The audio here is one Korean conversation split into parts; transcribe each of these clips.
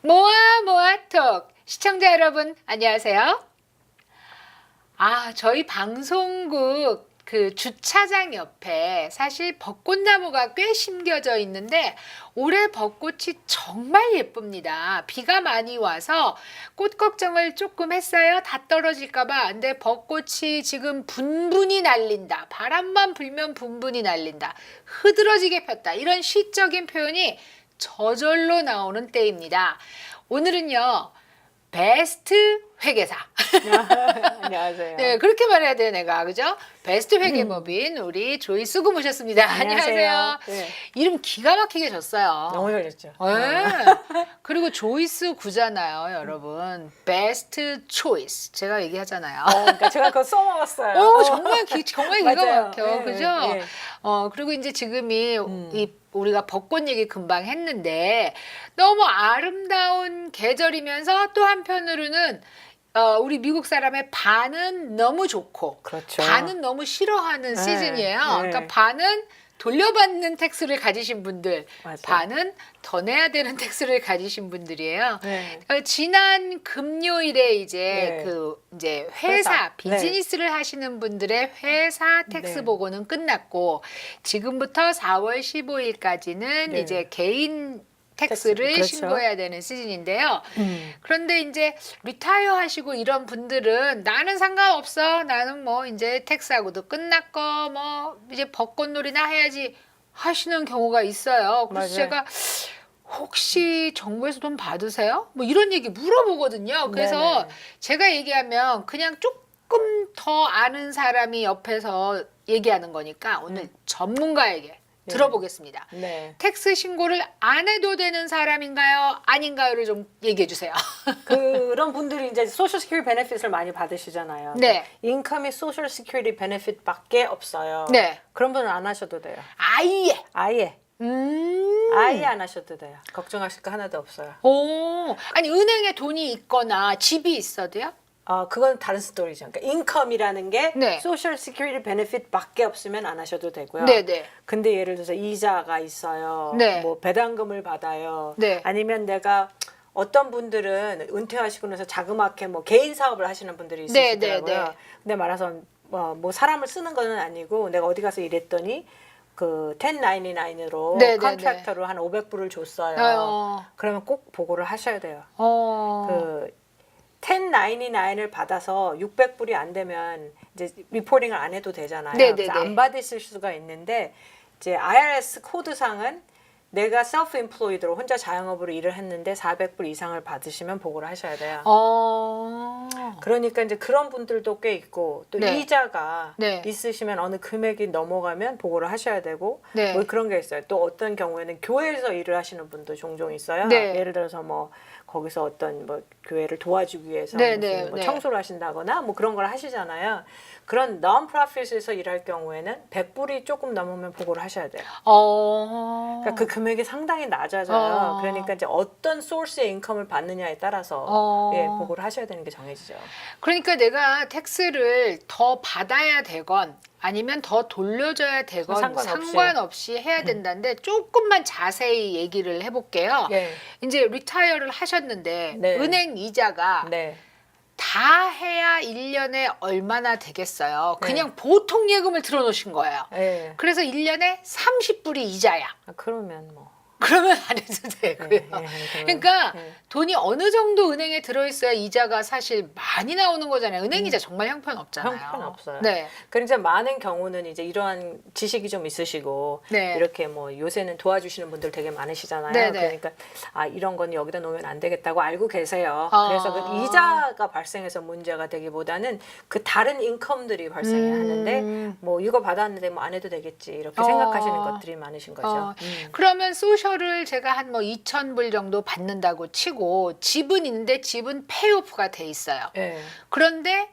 모아 모아톡 시청자 여러분 안녕하세요. 저희 방송국 그 주차장 옆에 사실 벚꽃나무가 꽤 심겨져 있는데 올해 벚꽃이 정말 예쁩니다. 비가 많이 와서 꽃 걱정을 조금 했어요. 다 떨어질까봐. 근데 벚꽃이 지금 분분히 날린다. 바람만 불면 분분히 날린다. 흐드러지게 폈다. 이런 시적인 표현이 저절로 나오는 때입니다. 오늘은요. 베스트 회계사. 안녕하세요. 네, 그렇게 말해야 돼, 내가. 그죠? 베스트 회계법인 우리 조이스 구 모셨습니다. 안녕하세요. 네. 이름 기가 막히게 졌어요. 너무 잘했죠. 네. 그리고 조이스 구잖아요, 여러분. 베스트 초이스. 제가 얘기하잖아요. 그러니까 제가 그거 써먹었어요. 정말 정말 기가 맞아요. 막혀. 네, 그죠? 네. 그리고 이제 지금이 우리가 벚꽃 얘기 금방 했는데 너무 아름다운 계절이면서 또 한편으로는 우리 미국 사람의 반은 너무 좋고 그렇죠. 반은 너무 싫어하는 네, 시즌이에요. 네. 그러니까 반은 돌려받는 텍스를 가지신 분들, 맞아요. 반은 더 내야 되는 텍스를 가지신 분들이에요. 네. 지난 금요일에 이제 네. 이제 회사 회사. 비즈니스를 하시는 분들의 회사 텍스 네. 보고는 끝났고 지금부터 4월 15일까지는 네. 이제 개인 텍스를 그렇죠. 신고해야 되는 시즌인데요. 그런데 이제 리타이어 하시고 이런 분들은 나는 상관없어. 나는 뭐 이제 텍스하고도 끝났고 뭐 이제 벚꽃놀이나 해야지 하시는 경우가 있어요. 그래서 맞아요. 제가 혹시 정부에서 돈 받으세요? 뭐 이런 얘기 물어보거든요. 그래서 네네. 제가 얘기하면 그냥 조금 더 아는 사람이 옆에서 얘기하는 거니까 오늘 전문가에게 들어보겠습니다. 네. 텍스 신고를 안 해도 되는 사람인가요? 아닌가요를 좀 얘기해 주세요. 그런 분들이 이제 소셜 시큐리티 베네핏을 많이 받으시잖아요. 네. 인컴이 소셜 시큐리티 베네핏밖에 없어요. 네. 그런 분은 안 하셔도 돼요. 아예. 아예. 아예 안 하셔도 돼요. 걱정하실 거 하나도 없어요. 아니 은행에 돈이 있거나 집이 있어도요? 그건 다른 스토리죠. 그러니까 인컴이라는 게 네. 소셜 시큐리티 베네핏밖에 없으면 안 하셔도 되고요. 네네. 근데 예를 들어서 이자가 있어요. 네. 뭐 배당금을 받아요. 네. 아니면 내가 어떤 분들은 은퇴하시고 나서 자그맣게 뭐 개인 사업을 하시는 분들이 네, 있으시더라고요. 네, 네. 근데 말해서 뭐 사람을 쓰는 거는 아니고 내가 어디 가서 일했더니 그 1099으로 네, 네, 컨트랙터로 한 500불을 줬어요. 그러면 꼭 보고를 하셔야 돼요. 그 1099을 받아서 600불이 안 되면 이제 리포팅을 안 해도 되잖아요. 네, 그래서 네, 네. 안 받으실 수가 있는데 이제 IRS 코드상은 내가 셀프 임플로이드로 혼자 자영업으로 일을 했는데 400불 이상을 받으시면 보고를 하셔야 돼요. 그러니까 이제 그런 분들도 꽤 있고 또 네. 이자가 네. 있으시면 어느 금액이 넘어가면 보고를 하셔야 되고 네. 뭐 그런 게 있어요. 또 어떤 경우에는 교회에서 일을 하시는 분도 종종 있어요. 네. 예를 들어서 뭐 거기서 어떤 뭐 교회를 도와주기 위해서 네, 무슨 네, 뭐 네. 청소를 하신다거나 뭐 그런 걸 하시잖아요. 그런 non-profit에서 일할 경우에는 100불이 조금 넘으면 보고를 하셔야 돼요. 그러니까 그 금액이 상당히 낮아져요. 그러니까 이제 어떤 소스의 인컴을 받느냐에 따라서 보고를 하셔야 되는 게 정해지죠. 그러니까 내가 텍스를 더 받아야 되건 아니면 더 돌려줘야 되건 상관없이 해야 된다는데 조금만 자세히 얘기를 해볼게요. 예. 이제 리타이어를 하셨는데 네. 은행 이자가 네. 다 해야 1년에 얼마나 되겠어요. 네. 그냥 보통 예금을 들어놓으신 거예요. 예. 그래서 1년에 30불이 이자야. 그러면 뭐 그러면 안 해도 되고요. 예, 그러니까 예. 돈이 어느 정도 은행에 들어있어야 이자가 사실 많이 나오는 거잖아요. 은행 이자 정말 형편없잖아요. 형편없어요. 네. 그러니까 많은 경우는 이제 이러한 지식이 좀 있으시고 네. 이렇게 뭐 요새는 도와주시는 분들 되게 많으시잖아요. 네, 네. 그러니까 이런 건 여기다 놓으면 안 되겠다고 알고 계세요. 아. 그래서 그 이자가 발생해서 문제가 되기보다는 그 다른 인컴들이 발생하는데 뭐 이거 받았는데 뭐 안 해도 되겠지 이렇게 생각하시는 것들이 많으신 거죠. 그러면 소셜을 제가 한 뭐 2,000불 정도 받는다고 치고 집은 있는데 집은 페이오프가 돼 있어요. 예. 그런데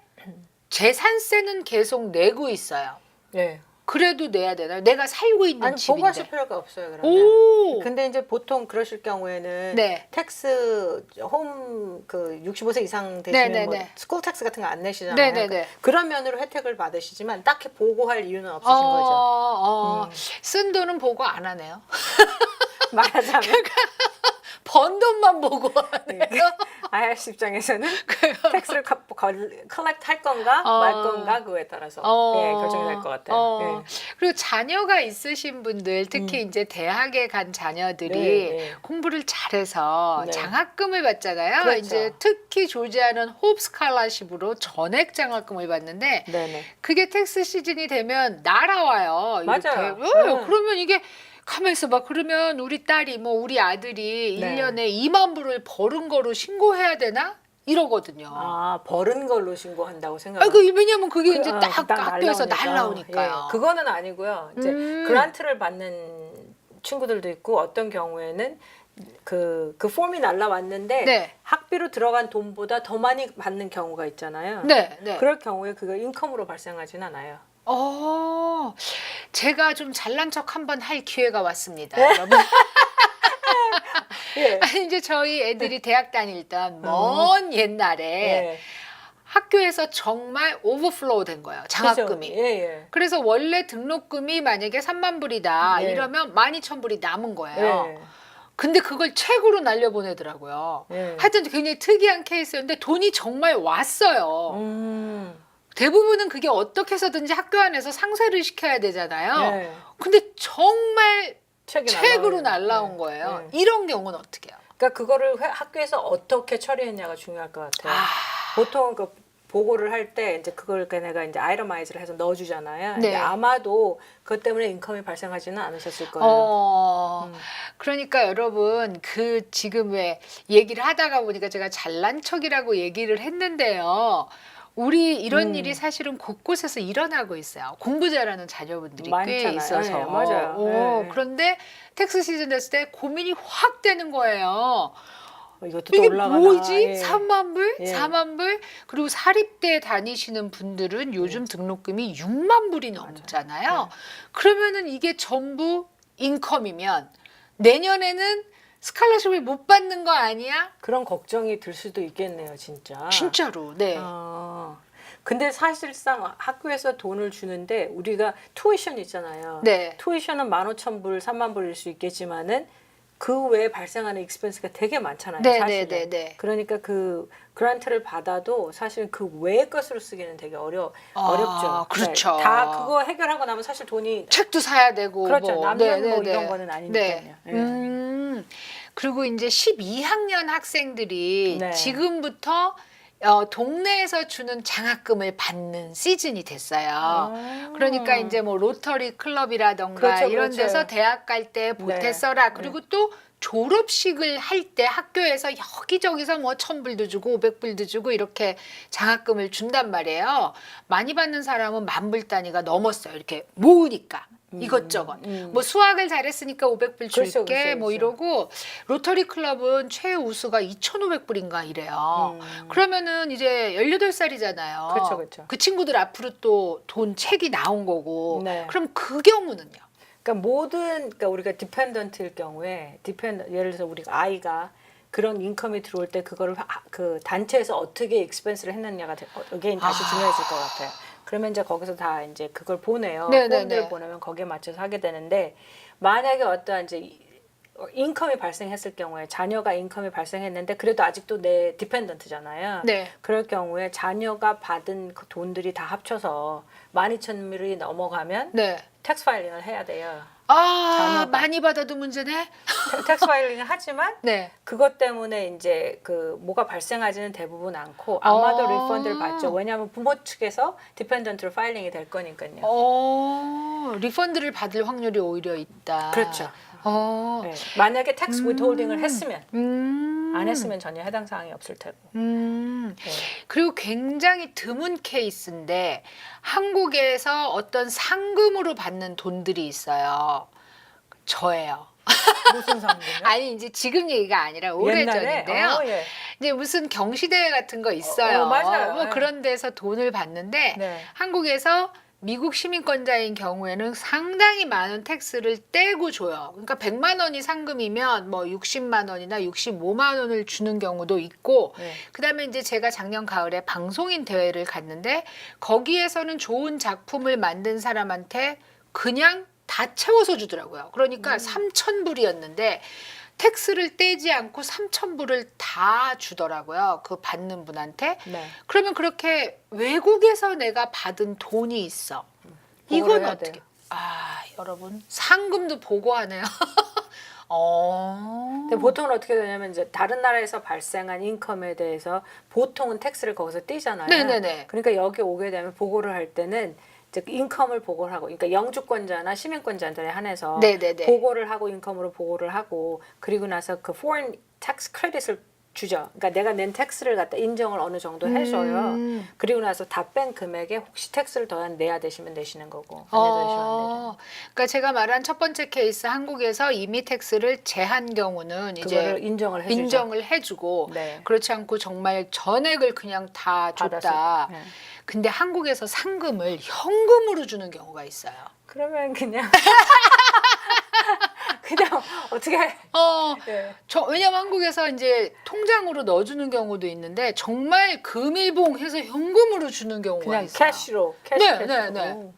재산세는 계속 내고 있어요. 예. 그래도 내야 되나요? 내가 살고 있는 아니 집인데. 보고하실 필요가 없어요. 그러면. 오. 근데 이제 보통 그러실 경우에는 네. 텍스 홈 그 65세 이상 네, 되시면 네, 뭐 네. 스쿨 텍스 같은 거 안 내시잖아요. 네, 네, 네. 그러니까 그런 면으로 혜택을 받으시지만 딱히 보고할 이유는 없으신 거죠. 쓴 돈은 보고 안 하네요. 말하자면 번 돈만 보고 하네요. IRC 입장에서는 텍스를 컬렉트 할 건가 말 건가 그거에 따라서 결정이 될 것 같아요. 그리고 자녀가 있으신 분들 특히 이제 대학에 간 자녀들이 공부를 잘해서 장학금을 받잖아요. 그렇죠. 이제 특히 조지아는 홉 스칼라십으로 전액 장학금을 받는데 그게 텍스 시즌이 되면 날아와요. 이렇게. 맞아요. 그러면 이게 가만 있어봐. 그러면 우리 딸이 뭐 우리 아들이 1년에 2만 불을 벌은 거로 신고해야 되나? 이러거든요. 아, 벌은 걸로 신고한다고 생각해요. 왜냐면 그게 이제 딱 학교에서 날라오니까. 날라오니까요. 그거는 아니고요. 이제 그란트를 받는 친구들도 있고 어떤 경우에는 그 폼이 날라왔는데 학비로 들어간 돈보다 더 많이 받는 경우가 있잖아요. 그럴 경우에 그거 인컴으로 발생하진 않아요. 제가 좀 잘난 척 한번 할 기회가 왔습니다, 여러분. 아니, 이제 저희 애들이 대학 다닐던 먼 옛날에 학교에서 정말 오버플로우 된 거예요. 장학금이. 그래서 원래 등록금이 만약에 3만 불이다 이러면 12,000불이 남은 거예요. 근데 그걸 책으로 날려보내더라고요. 하여튼 굉장히 특이한 케이스였는데 돈이 정말 왔어요. 대부분은 그게 어떻게 해서든지 학교 안에서 상쇄를 시켜야 되잖아요. 근데 정말 책으로 날라온 거예요. 이런 경우는 어떻게 해요? 그러니까 그거를 학교에서 어떻게 처리했냐가 중요할 것 같아요. 보통 그 보고를 할 때 이제 그걸 걔네가 이제 아이러마이즈를 해서 넣어주잖아요. 근데 아마도 그것 때문에 인컴이 발생하지는 않으셨을 거예요. 그러니까 여러분 그 지금 왜 얘기를 하다가 보니까 제가 잘난 척이라고 얘기를 했는데요. 우리 이런 일이 사실은 곳곳에서 일어나고 있어요. 공부 잘하는 자녀분들이 꽤 있어서. 맞아요. 그런데 텍스 시즌 됐을 때 고민이 확 되는 거예요. 이것도 이게 올라가나. 뭐지? 3만 불? 4만 불? 그리고 사립대 다니시는 분들은 요즘 등록금이 6만 불이 넘잖아요. 그러면은 이게 전부 인컴이면 내년에는 스칼라십을 못 받는 거 아니야? 그런 걱정이 들 수도 있겠네요, 진짜. 진짜로. 근데 사실상 학교에서 돈을 주는데 우리가 투이션 있잖아요. 투이션은 15,000불, 3만 불일 수 있겠지만은 그 외에 발생하는 익스펜스가 되게 많잖아요. 사실은. 그러니까 그 그란트를 받아도 사실 그 외의 것으로 쓰기는 되게 어렵죠. 그렇죠. 다 그거 해결하고 나면 사실 돈이 책도 사야 되고 그렇죠. 남는 뭐 이런 거는 아니니까요. 그리고 이제 12학년 학생들이 지금부터 동네에서 주는 장학금을 받는 시즌이 됐어요. 그러니까 이제 뭐 로터리 클럽이라던가 이런 데서 대학 갈 때 보태 써라. 그리고 또 졸업식을 할 때 학교에서 여기저기서 뭐 1,000불도 주고 500불도 주고 이렇게 장학금을 준단 말이에요. 많이 받는 사람은 10,000불 단위가 넘었어요. 이렇게 모으니까. 이것저것. 뭐 수학을 잘했으니까 500불 줄게 뭐 이러고 로터리 클럽은 최우수가 2,500불인가 이래요. 그러면은 이제 18살이잖아요. 그 친구들 앞으로 또 돈 책이 나온 거고. 그럼 그 경우는요? 그러니까 그러니까 우리가 디펜던트일 경우에 예를 들어서 우리가 아이가 그런 인컴이 들어올 때 그거를 그 단체에서 어떻게 익스펜스를 했느냐가 이게 다시 중요해질 것 같아요. 그러면 이제 거기서 다 이제 그걸 보내요. 폼들을 보내면 거기에 맞춰서 하게 되는데 만약에 어떠한 이제 인컴이 발생했을 경우에 자녀가 인컴이 발생했는데 그래도 아직도 내 디펜던트잖아요. 그럴 경우에 자녀가 받은 그 돈들이 다 합쳐서 12,000불이 넘어가면 텍스 파일링을 해야 돼요. 자녀가. 많이 받아도 문제네? 텍스 파일링을 하지만 그것 때문에 이제 그 뭐가 발생하지는 대부분 않고 아마도 리펀드를 받죠. 왜냐하면 부모 측에서 디펜던트로 파일링이 될 거니까요. 리펀드를 받을 확률이 오히려 있다. 그렇죠. 만약에 텍스 위ithholding을 했으면 안 했으면 전혀 해당 사항이 없을 테고. 그리고 굉장히 드문 케이스인데 한국에서 어떤 상금으로 받는 돈들이 있어요. 저예요. 무슨 상금이요? 아니 이제 지금 얘기가 아니라 오래전인데요. 이제 무슨 경시대회 같은 거 있어요. 맞아요. 뭐 그런 데서 돈을 받는데 한국에서 미국 시민권자인 경우에는 상당히 많은 텍스를 떼고 줘요. 그러니까 100만 원이 상금이면 뭐 60만 원이나 65만 원을 주는 경우도 있고 그다음에 이제 제가 작년 가을에 방송인 대회를 갔는데 거기에서는 좋은 작품을 만든 사람한테 그냥 다 채워서 주더라고요. 그러니까 3,000불이었는데 텍스를 떼지 않고 3,000불을 다 주더라고요. 그 받는 분한테. 네. 그러면 그렇게 외국에서 내가 받은 돈이 있어. 보고를 이건 해야 어떻게? 돼요. 아, 여러분 상금도 보고하네요. 근데 보통은 어떻게 되냐면 이제 다른 나라에서 발생한 인컴에 대해서 보통은 텍스를 거기서 떼잖아요. 네네네. 그러니까 여기 오게 되면 보고를 할 때는 이제 인컴을 보고를 하고, 그러니까 영주권자나 시민권자들에 한해서 네네네. 보고를 하고 인컴으로 보고를 하고, 그리고 나서 그 foreign tax credit을 주죠. 그러니까 내가 낸 텍스를 갖다 인정을 어느 정도 해줘요. 그리고 나서 다 뺀 금액에 혹시 텍스를 더 내야 되시면 내시는 거고, 안 내야 되시면 안 내죠. 그러니까 제가 말한 첫 번째 케이스 한국에서 이미 텍스를 제한 경우는 이제 그거를 인정을 해주죠. 인정을 해주고 네. 그렇지 않고 정말 전액을 그냥 다 줬다. 받았을 때. 네. 근데 한국에서 상금을 현금으로 주는 경우가 있어요. 그러면 그냥 그냥 어떻게 네. 왜냐면 한국에서 이제 통장으로 넣어주는 경우도 있는데 정말 금일봉해서 현금으로 주는 경우가 그냥 있어요. 캐시로 네.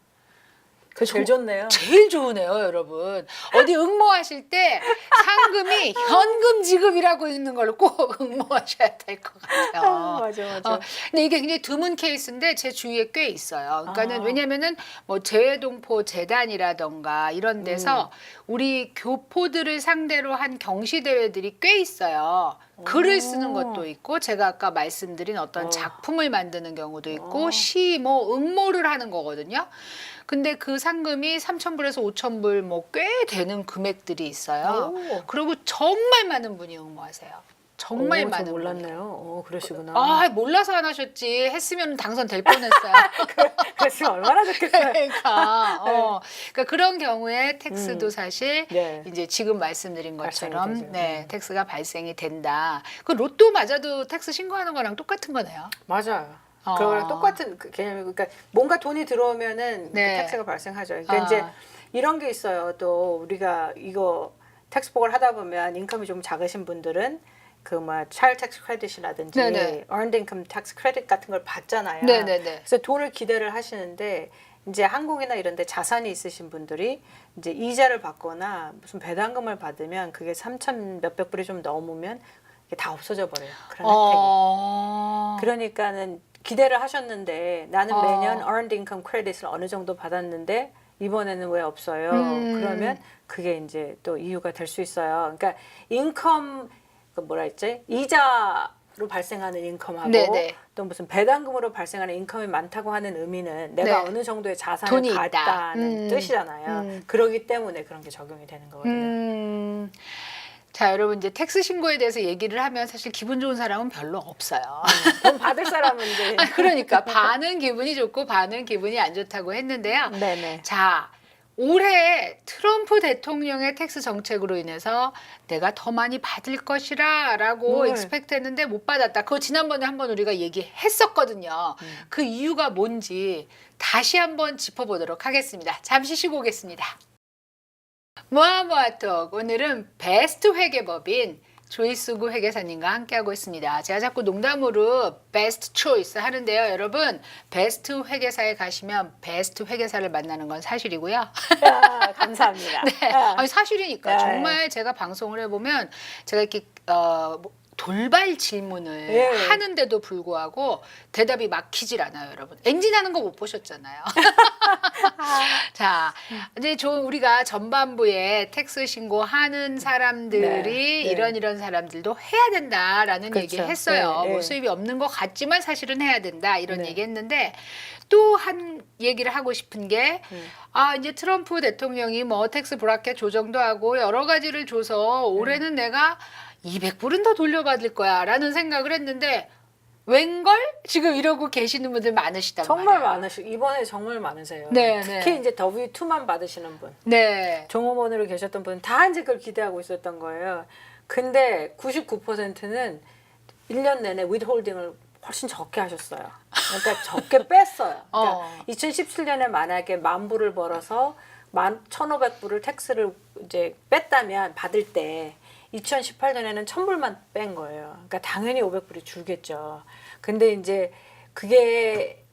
그 제일 좋네요. 제일 좋으네요, 여러분. 어디 응모하실 때 상금이 현금 지급이라고 있는 걸로 꼭 응모하셔야 될 것 같아요. 맞아. 근데 이게 굉장히 드문 케이스인데 제 주위에 꽤 있어요. 그러니까는 왜냐면은 뭐 재외동포 재단이라던가 이런 데서 우리 교포들을 상대로 한 경시 대회들이 꽤 있어요. 글을 쓰는 것도 있고 제가 아까 말씀드린 어떤 작품을 만드는 경우도 있고 시 뭐 응모를 하는 거거든요. 근데 그 상금이 3,000불에서 5,000불 뭐 꽤 되는 금액들이 있어요. 그리고 정말 많은 분이 응모하세요. 정말 저 많은 몰랐네요. 그러시구나. 아, 몰라서 안 하셨지. 했으면 당선될 뻔했어요. 그랬으면 얼마나 좋겠어요. 그러니까 그런 경우에 텍스도 사실 네. 이제 지금 말씀드린 발생이 것처럼 되죠. 텍스가 발생이 된다. 그 로또 맞아도 텍스 신고하는 거랑 똑같은 거네요. 맞아요. 그거랑 똑같은 그 개념이고, 그러니까 뭔가 돈이 들어오면은 그 텍스가 발생하죠. 그러니까 이제 이런 게 있어요. 또 우리가 이거 텍스 보고를 하다 보면 인컴이 좀 작으신 분들은 그 뭐 차일드 텍스 크레딧이라든지 earned income tax credit 같은 걸 받잖아요. 네네네. 그래서 돈을 기대를 하시는데 이제 한국이나 이런 데 자산이 있으신 분들이 이제 이자를 받거나 무슨 배당금을 받으면 그게 3,000 몇백 불이 좀 넘으면 이게 다 없어져 버려요. 그런 혜택이. 그러니까는 기대를 하셨는데 나는 매년 earned income credit을 어느 정도 받았는데 이번에는 왜 없어요? 그러면 그게 이제 또 이유가 될 수 있어요. 그러니까 인컴 그 뭐라 했지? 이자로 발생하는 인컴하고 또 무슨 배당금으로 발생하는 인컴이 많다고 하는 의미는 내가 어느 정도의 자산을 갖다는 뜻이잖아요. 그러기 때문에 그런 게 적용이 되는 거거든요. 자, 여러분 이제 텍스 신고에 대해서 얘기를 하면 사실 기분 좋은 사람은 별로 없어요. 돈 받을 사람은 이제 그러니까 반은 기분이 좋고 반은 기분이 안 좋다고 했는데요. 네네. 자, 올해 트럼프 대통령의 텍스 정책으로 인해서 내가 더 많이 받을 것이라고 expect 했는데 못 받았다. 그거 지난번에 한번 우리가 얘기했었거든요. 그 이유가 뭔지 다시 한번 짚어보도록 하겠습니다. 잠시 쉬고 오겠습니다. 모아모아톡, 오늘은 베스트 회계법인 조이수구 회계사님과 함께하고 있습니다. 제가 자꾸 농담으로 베스트 초이스 하는데요. 여러분, 베스트 회계사에 가시면 베스트 회계사를 만나는 건 사실이고요. 감사합니다. 네, 아니, 사실이니까. 정말 제가 방송을 해보면 제가 이렇게 돌발 질문을 하는데도 불구하고 대답이 막히질 않아요, 여러분. 엔진하는 거 못 보셨잖아요. 자, 이제 우리가 전반부에 텍스 신고하는 사람들이 이런 사람들도 해야 된다라는 얘기 했어요. 뭐 수입이 없는 것 같지만 사실은 해야 된다 이런 얘기 했는데 또 한 얘기를 하고 싶은 게 이제 트럼프 대통령이 뭐 텍스 브라켓 조정도 하고 여러 가지를 줘서 올해는 내가 200불은 더 돌려받을 거야 라는 생각을 했는데 웬걸? 지금 이러고 계시는 분들 많으시단 정말 말이에요. 많으시고 이번에 정말 많으세요. 네, 특히 이제 W2만 받으시는 분. 네. 종업원으로 계셨던 분은 다 이제 그걸 기대하고 있었던 거예요. 근데 99%는 1년 내내 윗홀딩을 훨씬 적게 하셨어요. 그러니까 적게 뺐어요. 그러니까 2017년에 만약에 10,000불을 벌어서 1,500불을 텍스를 이제 뺐다면 받을 때 2018년에는 1,000불만 뺀 거예요. 그러니까 당연히 500불이 줄겠죠. 근데 이제 그게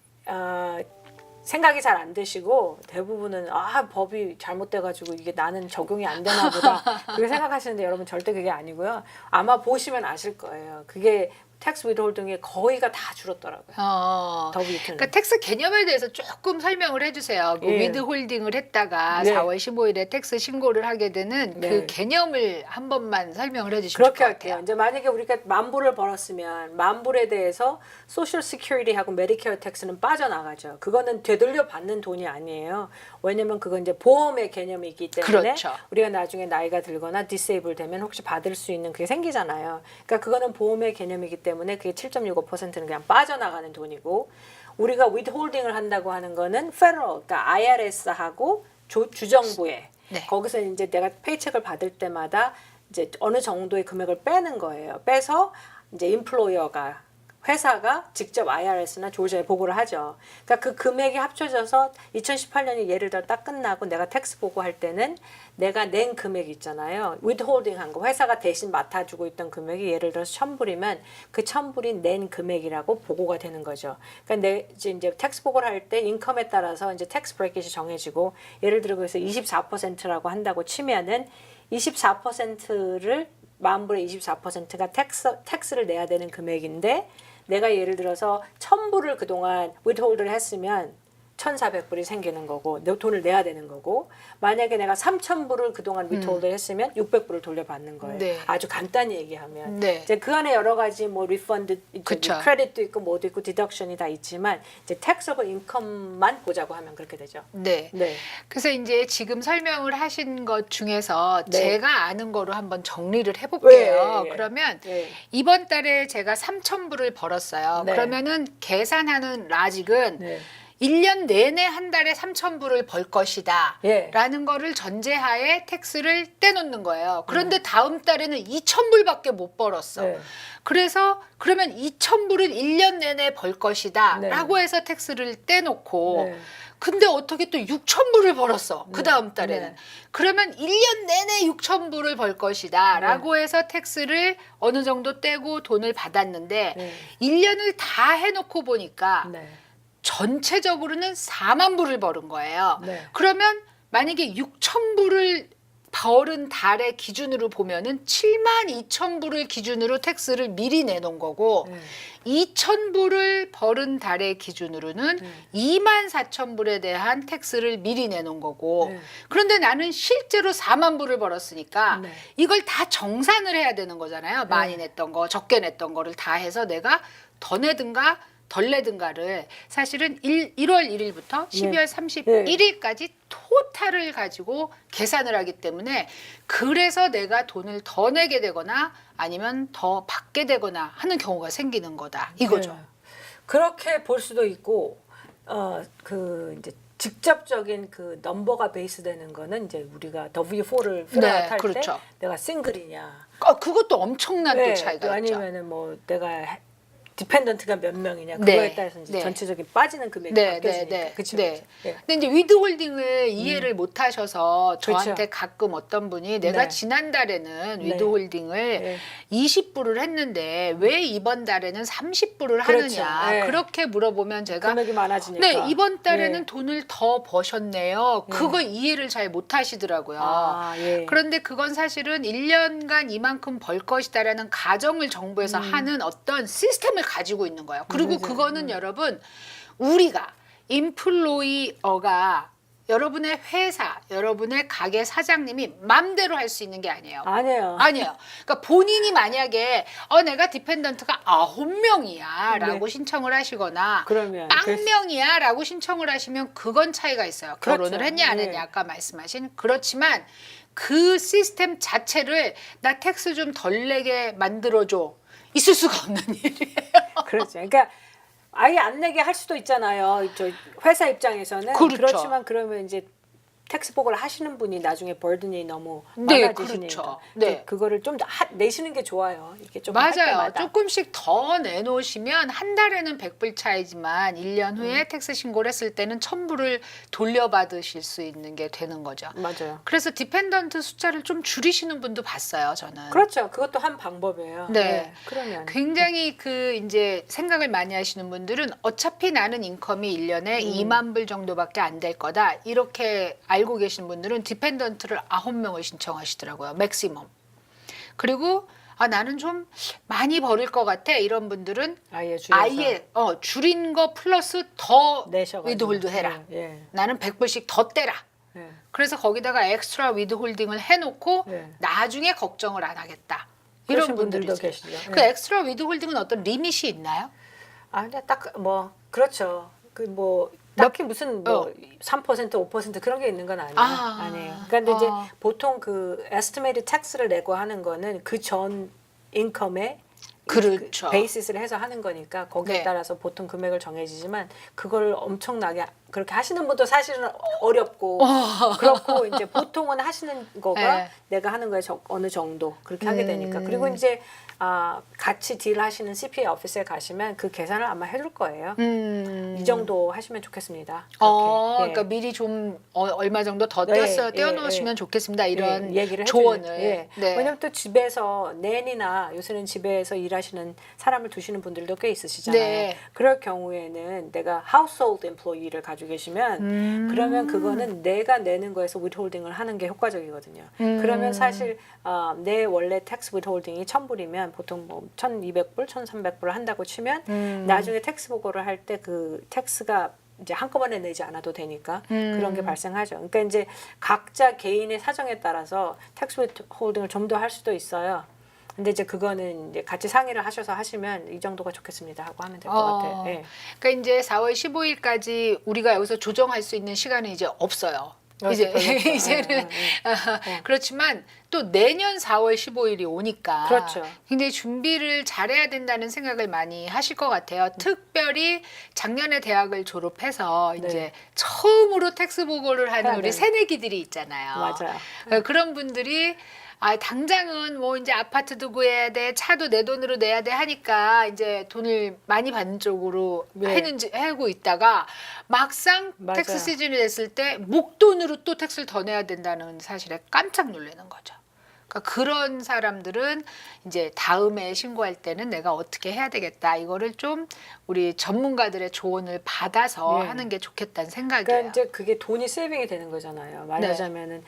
생각이 잘 안 되시고 대부분은 법이 잘못돼가지고 이게 나는 적용이 안 되나 보다 그렇게 생각하시는데 여러분 절대 그게 아니고요. 아마 보시면 아실 거예요. 그게 텍스 위드홀딩이 거의가 다 줄었더라고요. W2는. 그러니까 텍스 개념에 대해서 조금 설명을 해주세요. 그 예. 위드홀딩을 했다가 네. 4월 15일에 텍스 신고를 하게 되는 네. 그 개념을 한 번만 설명을 해주시면 그렇게 좋을 것 할게요. 같아요. 이제 만약에 우리가 10,000불을 벌었으면 10,000불에 대해서 소셜 시큐리티하고 메디케어 텍스는 빠져나가죠. 그거는 되돌려 받는 돈이 아니에요. 왜냐면 그건 이제 보험의 개념이기 때문에 그렇죠. 우리가 나중에 나이가 들거나 디세이블 되면 혹시 받을 수 있는 그게 생기잖아요. 그러니까 그거는 보험의 개념이기 때문에 그게 7.65%는 그냥 빠져나가는 돈이고 우리가 withholding을 한다고 하는 거는 federal, 그러니까 IRS하고 주정부에 네. 거기서 이제 내가 페이첵을 받을 때마다 이제 어느 정도의 금액을 빼는 거예요. 빼서 이제 인플로이어가 회사가 직접 IRS나 조지아에 보고를 하죠. 그러니까 그 금액이 합쳐져서 2018년이 예를 들어 딱 끝나고 내가 텍스 보고할 때는 내가 낸 금액이 있잖아요. withholding 한 거. 회사가 대신 맡아주고 있던 금액이 예를 들어서 1,000불이면 그 1,000불이 낸 금액이라고 보고가 되는 거죠. 그러니까 이제 텍스 보고를 할 때 인컴에 따라서 이제 텍스 브레킷이 정해지고 예를 들어 그래서 24%라고 한다고 치면은 24%를 10,000불의 24%가 텍스를 내야 되는 금액인데 내가 예를 들어서 1,000불을 그동안 withhold를 했으면 1,400불이 생기는 거고 내 돈을 내야 되는 거고 만약에 내가 3,000불을 그동안 withhold를 했으면 600불을 돌려받는 거예요. 네. 아주 간단히 얘기하면 네. 이제 그 안에 여러 가지 뭐 리펀드, 그쵸. 크레딧도 있고 뭐도 있고 디덕션이 다 있지만 이제 taxable income만 보자고 하면 그렇게 되죠. 네. 네. 그래서 이제 지금 설명을 하신 것 중에서 네. 제가 아는 거로 한번 정리를 해볼게요. 예, 예. 그러면 예. 이번 달에 제가 3,000불을 벌었어요. 네. 그러면은 계산하는 라직은 네. 1년 내내 한 달에 3,000불을 벌 것이다. 예. 라는 거를 전제하에 텍스를 떼놓는 거예요. 그런데 다음 달에는 2,000불밖에 못 벌었어. 네. 그래서 그러면 2,000불을 1년 내내 벌 것이다. 네. 라고 해서 텍스를 떼놓고 네. 근데 어떻게 또 6,000불을 벌었어. 그 다음 달에는. 네. 그러면 1년 내내 6,000불을 벌 것이다. 라고 해서 텍스를 어느 정도 떼고 돈을 받았는데 네. 1년을 다 해놓고 보니까 네. 전체적으로는 4만 불을 벌은 거예요. 네. 그러면 만약에 6천 불을 벌은 달의 기준으로 보면은 7만 2천 불을 기준으로 텍스를 미리 내놓은 거고 2천 불을 벌은 달의 기준으로는 2만 4천 불에 대한 텍스를 미리 내놓은 거고 네. 그런데 나는 실제로 4만 불을 벌었으니까 네. 이걸 다 정산을 해야 되는 거잖아요. 많이 냈던 거, 적게 냈던 거를 다 해서 내가 더 내든가 덜 내든가를 사실은 1월 1일부터 12월 31일까지 토탈을 가지고 계산을 하기 때문에 그래서 내가 돈을 더 내게 되거나 아니면 더 받게 되거나 하는 경우가 생기는 거다 이거죠. 네. 그렇게 볼 수도 있고 그 이제 직접적인 그 넘버가 베이스되는 거는 이제 우리가 W4를 필아웃 할 그렇죠. 때 내가 싱글이냐 그것도 엄청난 또 차이가 있죠. 아니면은 뭐 내가 디펜던트가 몇 명이냐 그거에 따라서 이제 전체적인 빠지는 금액이 바뀌어지니까 그렇죠. 네. 근데 이제 위드홀딩을 이해를 못 하셔서 저한테 그렇죠. 가끔 어떤 분이 내가 네. 지난달에는 네. 위드홀딩을 네. 20불을 했는데 왜 이번 달에는 30불을 그렇죠. 하느냐 네. 그렇게 물어보면 제가 금액이 많아지니까 네, 이번 달에는 네. 돈을 더 버셨네요. 그거 이해를 잘 못 하시더라고요. 예. 그런데 그건 사실은 1년간 이만큼 벌 것이다라는 가정을 정부에서 하는 어떤 시스템을 가지고 있는 거예요. 그리고 그거는 여러분 우리가 인플로이어가 여러분의 회사, 여러분의 가게 사장님이 맘대로 할 수 있는 게 아니에요. 아니에요. 아니에요. 그러니까 본인이 만약에 내가 디펜던트가 9명이야 라고 네. 신청을 하시거나 그러면 빵명이야 라고 신청을 하시면 그건 차이가 있어요. 결혼을 그렇죠. 했냐 안 했냐 네. 아까 말씀하신 그렇지만 그 시스템 자체를 나 텍스 좀 덜 내게 만들어줘 있을 수가 없는 일이에요. 그렇죠. 그러니까 아예 안 내게 할 수도 있잖아요. 저 회사 입장에서는 그렇죠. 그렇지만 그러면 이제 텍스 보고를 하시는 분이 나중에 버든이 너무 네, 많아지시니까 그렇죠. 네. 그거를 좀 더 내시는 게 좋아요. 이게 좀 맞아요. 할 때마다. 조금씩 더 내놓으시면 한 달에는 100불 차이지만 1년 후에 텍스 신고를 했을 때는 1000불을 돌려받으실 수 있는 게 되는 거죠. 맞아요. 그래서 디펜던트 숫자를 좀 줄이시는 분도 봤어요, 저는. 그렇죠. 그것도 한 방법이에요. 네. 그러면 굉장히 그 이제 생각을 많이 하시는 분들은 어차피 나는 인컴이 1년에 2만 불 정도밖에 안 될 거다. 이렇게 알고 계신 분들은 디펜던트를 9명을 신청하시더라고요. 맥시멈. 그리고 나는 좀 많이 벌을 것 같아. 이런 분들은 아예 줄여서 아예 줄인 거 플러스 더 내셔가지고. 위드홀드 해라. 예. 나는 100불씩 더 떼라. 예. 그래서 거기다가 엑스트라 위드홀딩을 해놓고 예. 나중에 걱정을 안 하겠다. 그러신 이런 분들도 분들도 있어요. 계시죠. 그 예. 엑스트라 위드홀딩은 어떤 리밋이 있나요? 근데 딱 뭐 그렇죠. 그 뭐 딱히 무슨 뭐 3% 5% 그런 게 있는 건 아니에요. 아니에요. 그런데 이제 보통 그 에스티메이트 텍스를 내고 하는 거는 그 전 인컴에 그렇죠. 베이시스를 해서 하는 거니까 거기에 네. 따라서 보통 금액을 정해지지만 그걸 엄청나게 그렇게 하시는 분도 사실은 어렵고 그렇고 이제 보통은 하시는 거가 네. 내가 하는 거에 어느 정도 그렇게 하게 되니까 그리고 이제 같이 딜하시는 CPA 오피스에 가시면 그 계산을 아마 해줄 거예요. 이 정도 하시면 좋겠습니다. 그렇게. 그러니까 미리 좀 얼마 정도 더 네, 떼어놓으시면 좋겠습니다. 이런 얘기를 조언을. 네. 왜냐면 또 집에서 낸이나 요새는 집에서 일하시는 사람을 두시는 분들도 꽤 있으시잖아요. 네. 그럴 경우에는 내가 household employee를 가지고 계시면 그러면 그거는 내가 내는 거에서 withholding을 하는 게 효과적이거든요. 그러면 사실 내 원래 tax withholding이 1000불이면 보통 뭐 1200불, 1300불을 한다고 치면 나중에 텍스 보고를 할 때 그 텍스가 이제 한꺼번에 내지 않아도 되니까 그런 게 발생하죠. 그러니까 이제 각자 개인의 사정에 따라서 텍스 홀딩을 좀 더 할 수도 있어요. 근데 이제 그거는 이제 같이 상의를 하셔서 하시면 이 정도가 좋겠습니다 하고 하면 될 것 같아요. 예. 그러니까 이제 4월 15일까지 우리가 여기서 조정할 수 있는 시간은 이제 없어요. 이제는 그렇지만 또 내년 4월 15일이 오니까 그렇죠. 굉장히 준비를 잘해야 된다는 생각을 많이 하실 것 같아요. 특별히 작년에 대학을 졸업해서 이제 처음으로 텍스 보고를 하는 우리 새내기들이 있잖아요. 맞아요. 그런 분들이 당장은 뭐 이제 아파트도 구해야 돼, 차도 내 돈으로 내야 돼 하니까 이제 돈을 많이 받는 쪽으로 하고 있다가 막상 맞아요. 텍스 시즌이 됐을 때 목돈으로 또 텍스를 더 내야 된다는 사실에 깜짝 놀라는 거죠. 그러니까 그런 사람들은 이제 다음에 신고할 때는 내가 어떻게 해야 되겠다. 이거를 좀 우리 전문가들의 조언을 받아서 하는 게 좋겠다는 생각이에요. 그러니까 이제 그게 돈이 세이빙이 되는 거잖아요. 말하자면은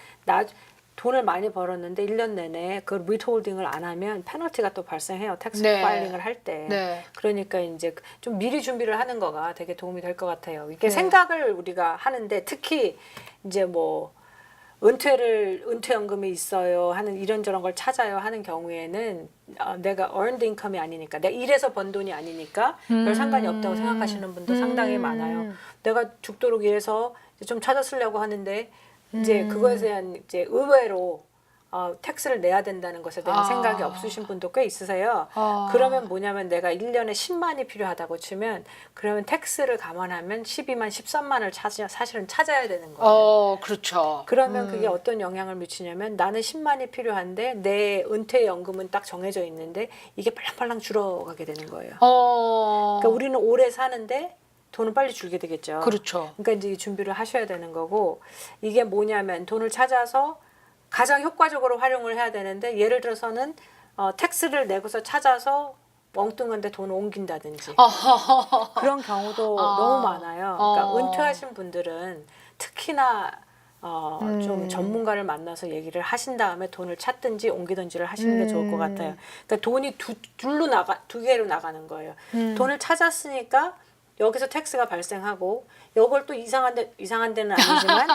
돈을 많이 벌었는데 1년 내내 그 withholding을 안 하면 페널티가 또 발생해요. 텍스 파일링을 할 때. 그러니까 이제 좀 미리 준비를 하는 거가 되게 도움이 될 것 같아요. 이게 생각을 우리가 하는데 특히 이제 뭐 은퇴연금이 있어요 하는 이런저런 걸 찾아요 하는 경우에는 내가 earned income이 아니니까 내가 일해서 번 돈이 아니니까 별 상관이 없다고 생각하시는 분도 상당히 많아요. 내가 죽도록 일해서 좀 찾아 쓰려고 하는데 이제 그거에 대한 이제 의외로 텍스를 내야 된다는 것에 대한 생각이 없으신 분도 꽤 있으세요. 그러면 뭐냐면 내가 1년에 10만이 필요하다고 치면 그러면 텍스를 감안하면 12만, 13만을 사실은 찾아야 되는 거예요. 그렇죠. 그러면 그게 어떤 영향을 미치냐면 나는 10만이 필요한데 내 은퇴연금은 딱 정해져 있는데 이게 팔랑팔랑 줄어가게 되는 거예요. 그러니까 우리는 오래 사는데 돈은 빨리 줄게 되겠죠. 그렇죠. 그러니까 이제 준비를 하셔야 되는 거고 이게 뭐냐면 돈을 찾아서 가장 효과적으로 활용을 해야 되는데 예를 들어서는 텍스를 내고서 찾아서 엉뚱한데 돈을 옮긴다든지 그런 경우도 너무 많아요. 그러니까 은퇴하신 분들은 특히나 좀 전문가를 만나서 얘기를 하신 다음에 돈을 찾든지 옮기든지를 하시는 게 좋을 것 같아요. 그러니까 돈이 두 개로 나가는 거예요. 돈을 찾았으니까 여기서 텍스가 발생하고 이걸 또 이상한 데는 아니지만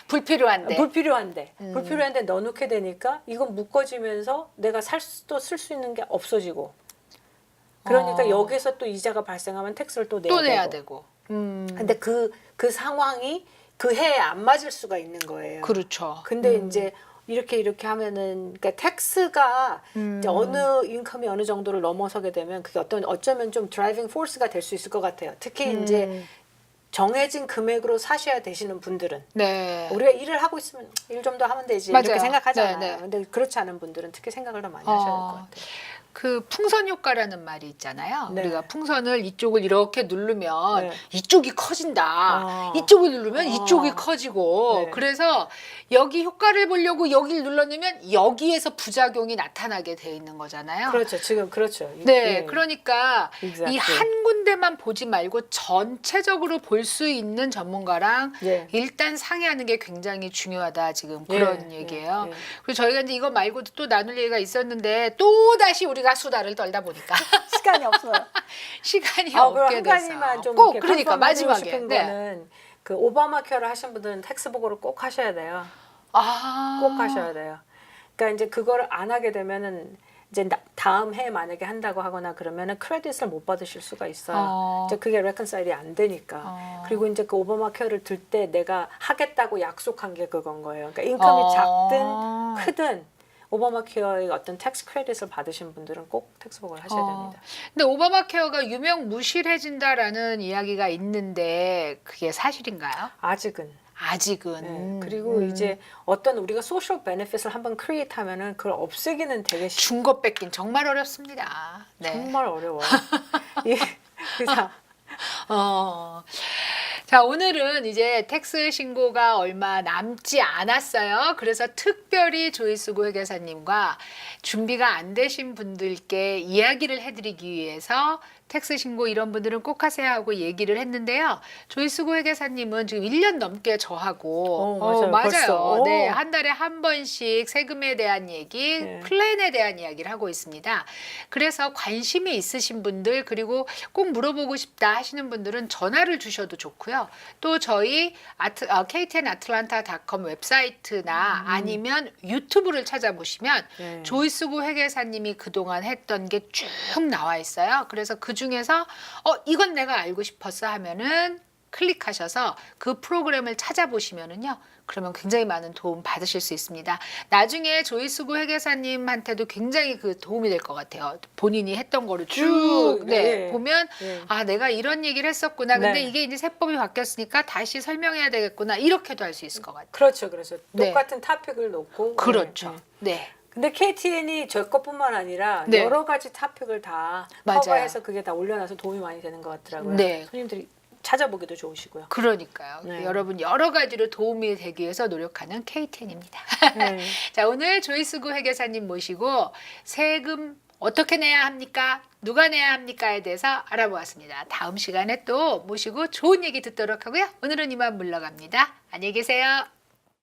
불필요한데 넣어놓게 되니까 이건 묶어지면서 내가 쓸 수 있는 게 없어지고 그러니까 여기서 또 이자가 발생하면 텍스를 또 내야 되고. 근데 그 상황이 그 해에 안 맞을 수가 있는 거예요. 그렇죠. 근데 이제 이렇게 하면은 그러니까 텍스가 이제 어느 인컴이 어느 정도를 넘어서게 되면 그게 어쩌면 좀 드라이빙 포스가 될 수 있을 것 같아요. 특히 이제 정해진 금액으로 사셔야 되시는 분들은 네. 우리가 일을 하고 있으면 일 좀 더 하면 되지 맞아요. 이렇게 생각하잖아요. 네, 네. 근데 그렇지 않은 분들은 특히 생각을 더 많이 하셔야 될 것 같아요. 그 풍선 효과라는 말이 있잖아요. 네. 우리가 풍선을 이쪽을 이렇게 누르면 네. 이쪽이 커진다. 어. 이쪽을 누르면 어. 이쪽이 커지고 네. 그래서 여기 효과를 보려고 여기를 눌러놓으면 여기에서 부작용이 나타나게 돼 있는 거잖아요. 그렇죠. 지금 그렇죠. 네, 예. 그러니까 Exactly. 이 한 군데만 보지 말고 전체적으로 볼 수 있는 전문가랑 예. 일단 상의하는 게 굉장히 중요하다 지금 예, 그런 예, 얘기예요. 예. 그리고 저희가 이제 이거 말고도 또 나눌 얘기가 있었는데 또 다시 우리가 수다를 떨다 보니까 시간이 없어요. 시간이 그럼 없게 한 돼서 가지만 좀 꼭 이렇게 그러니까 컨펌 해주고 마지막에 싶은 네. 거는 그 오바마 케어를 하신 분들은 텍스 보고를 꼭 하셔야 돼요. 아, 꼭 하셔야 돼요. 그러니까 이제 그거를 안 하게 되면은 이제 다음 해에 만약에 한다고 하거나 그러면은 크레딧을 못 받으실 수가 있어요. 이제 그게 레컨사일이 안 되니까. 그리고 이제 그 오바마 케어를 들 때 내가 하겠다고 약속한 게 그건 거예요. 그러니까 인컴이 작든 크든 오바마 케어의 어떤 텍스 크레딧을 받으신 분들은 꼭 텍스 보고를 하셔야 됩니다. 근데 오바마 케어가 유명무실해진다라는 이야기가 있는데 그게 사실인가요? 아직은. 아직은. 네. 그리고 이제 어떤 우리가 소셜 베네핏을 한번 크리에이트 하면은 그걸 없애기는 되게 준 것 뺏긴 정말 어렵습니다. 네. 정말 어려워요. 그래서 자, 오늘은 이제 텍스 신고가 얼마 남지 않았어요. 그래서 특별히 조이수구 회계사님과 준비가 안 되신 분들께 이야기를 해드리기 위해서 텍스 신고 이런 분들은 꼭 하세요 하고 얘기를 했는데요. 조이수구 회계사님은 지금 1년 넘게 저하고 맞아요. 벌써. 네, 한 달에 한 번씩 세금에 대한 얘기, 네. 플랜에 대한 이야기를 하고 있습니다. 그래서 관심이 있으신 분들 그리고 꼭 물어보고 싶다 하시는 분들은 전화를 주셔도 좋고요. 또 저희 KTNAtlanta.com 웹사이트나 아니면 유튜브를 찾아보시면 네. 조이수구 회계사님이 그동안 했던 게 쭉 나와 있어요. 그래서 그 중에서 이건 내가 알고 싶었어 하면은 클릭하셔서 그 프로그램을 찾아보시면은요. 그러면 굉장히 많은 도움 받으실 수 있습니다. 나중에 조이수구 회계사님한테도 굉장히 그 도움이 될 것 같아요. 본인이 했던 거를 쭉 네. 보면 네. 아 내가 이런 얘기를 했었구나. 근데 네. 이게 이제 세법이 바뀌었으니까 다시 설명해야 되겠구나. 이렇게도 할 수 있을 것 같아요. 그렇죠. 그래서 네. 똑같은 토픽을 놓고 그렇죠. 네. 네. 근데 KTN이 저 것뿐만 아니라 네. 여러 가지 토픽을 다 맞아요. 커버해서 그게 다 올려놔서 도움이 많이 되는 것 같더라고요. 네. 손님들이 찾아보기도 좋으시고요. 그러니까요. 네. 여러분 여러 가지로 도움이 되기 위해서 노력하는 KTN입니다. 네. 자, 오늘 조이수구 회계사님 모시고 세금 어떻게 내야 합니까? 누가 내야 합니까?에 대해서 알아보았습니다. 다음 시간에 또 모시고 좋은 얘기 듣도록 하고요. 오늘은 이만 물러갑니다. 안녕히 계세요.